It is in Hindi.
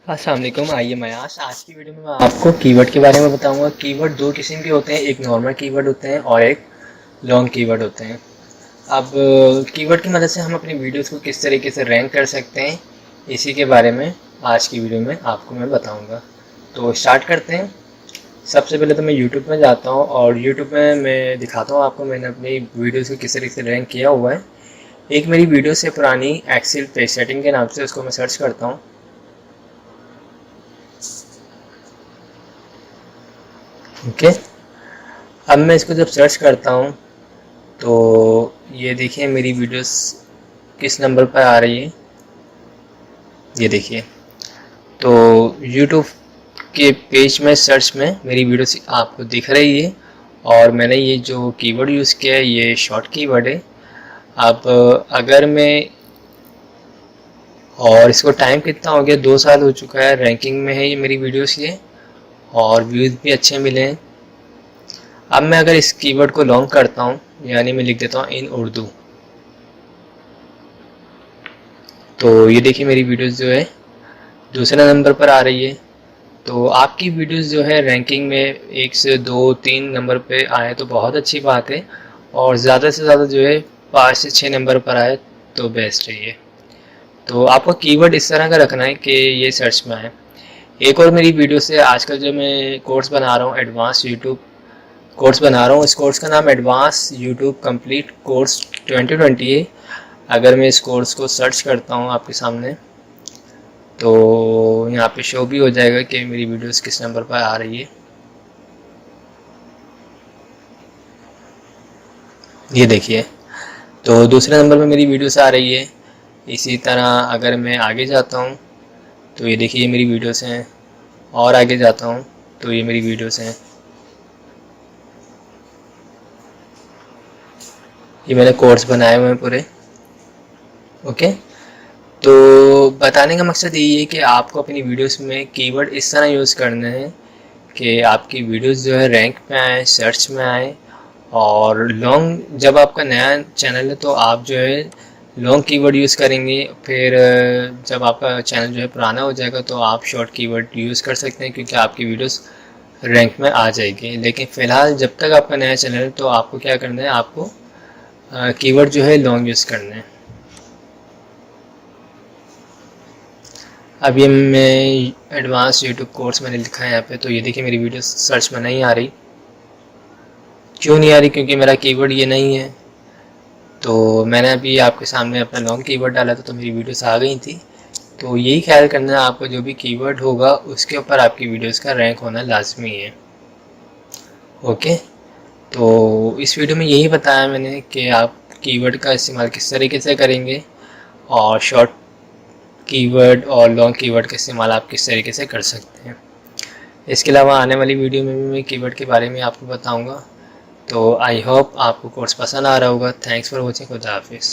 अस्सलाम वालेकुम। आइए मैं आज की वीडियो में मैं आपको कीवर्ड के बारे में बताऊंगा। कीवर्ड दो किस्म के होते हैं, एक नॉर्मल कीवर्ड होते हैं और एक लॉन्ग कीवर्ड होते हैं। अब कीवर्ड की मदद से हम अपनी वीडियोस को किस तरीके से रैंक कर सकते हैं, इसी के बारे में आज की वीडियो में आपको मैं बताऊंगा। तो स्टार्ट करते हैं। सबसे पहले तो मैं यूट्यूब में जाता हूँ और यूट्यूब में मैं दिखाता हूँ आपको मैंने अपनी वीडियोज़ को किस तरीके से रैंक किया हुआ है। एक मेरी वीडियो से पुरानी एक्सेल पेज सेटिंग के नाम से उसको मैं सर्च करता हूँ। ओके, अब मैं इसको जब सर्च करता हूँ तो ये देखिए मेरी वीडियोस किस नंबर पर आ रही है, ये देखिए। तो YouTube के पेज में सर्च में मेरी वीडियोस आपको दिख रही है और मैंने ये जो कीवर्ड यूज़ किया है ये शॉर्ट कीवर्ड है। अब अगर मैं और इसको टाइम कितना हो गया, 2 साल हो चुका है, रैंकिंग में है ये मेरी वीडियोस ये, और व्यूज़ भी अच्छे मिले हैं। अब मैं अगर इस कीवर्ड को लॉन्ग करता हूँ, यानी मैं लिख देता हूँ इन उर्दू, तो ये देखिए मेरी वीडियोस जो है दूसरे नंबर पर आ रही है। तो आपकी वीडियोस जो है रैंकिंग में 1 से 2 3 नंबर पे आए तो बहुत अच्छी बात है, और ज़्यादा से ज़्यादा जो है 5 से 6 नंबर पर आए तो बेस्ट है ये। तो आपको कीवर्ड इस तरह का रखना है कि ये सर्च में आए। एक और मेरी वीडियो से आजकल जो मैं कोर्स बना रहा हूँ, एडवांस यूट्यूब कोर्स बना रहा हूँ, इस कोर्स का नाम एडवांस यूट्यूब कंप्लीट कोर्स 2020 है। अगर मैं इस कोर्स को सर्च करता हूँ आपके सामने तो यहाँ पे शो भी हो जाएगा कि मेरी वीडियोस किस नंबर पर आ रही है। ये देखिए, तो दूसरे नंबर पे मेरी वीडियोस आ रही है। इसी तरह अगर मैं आगे जाता हूँ तो ये देखिए ये मेरी वीडियोस हैं, और आगे जाता हूँ तो ये मेरी वीडियोस हैं। ये मैंने कोर्स बनाए हुए हैं पूरे। ओके, तो बताने का मकसद यही है कि आपको अपनी वीडियोस में कीवर्ड इस तरह यूज़ करने हैं कि आपकी वीडियोस जो है रैंक में आए, सर्च में आए। और लॉन्ग, जब आपका नया चैनल है तो आप जो है लॉन्ग कीवर्ड यूज़ करेंगे। फिर जब आपका चैनल जो है पुराना हो जाएगा तो आप शॉर्ट कीवर्ड यूज़ कर सकते हैं, क्योंकि आपकी वीडियोस रैंक में आ जाएगी। लेकिन फ़िलहाल जब तक आपका नया चैनल है तो आपको क्या करना है, आपको कीवर्ड जो है लॉन्ग यूज़ करना है। अब ये मैं एडवांस यूट्यूब कोर्स मैंने लिखा है यहाँ पे, तो ये देखिए मेरी वीडियो सर्च में नहीं आ रही। क्यों नहीं आ रही? क्योंकि मेरा कीवर्ड ये नहीं है। तो मैंने अभी आपके सामने अपना लॉन्ग कीवर्ड डाला था तो मेरी वीडियोस आ गई थी। तो यही ख्याल करना है आपको, जो भी कीवर्ड होगा उसके ऊपर आपकी वीडियोस का रैंक होना लाजमी है। ओके, तो इस वीडियो में यही बताया मैंने कि आप कीवर्ड का इस्तेमाल किस तरीके से करेंगे, और शॉर्ट कीवर्ड और लॉन्ग कीवर्ड का इस्तेमाल आप किस तरीके से कर सकते हैं। इसके अलावा आने वाली वीडियो में भी मैं कीवर्ड के बारे में आपको बताऊंगा। तो आई होप आपको कोर्स पसंद आ रहा होगा। Thanks for watching. खुदा हाफिज़।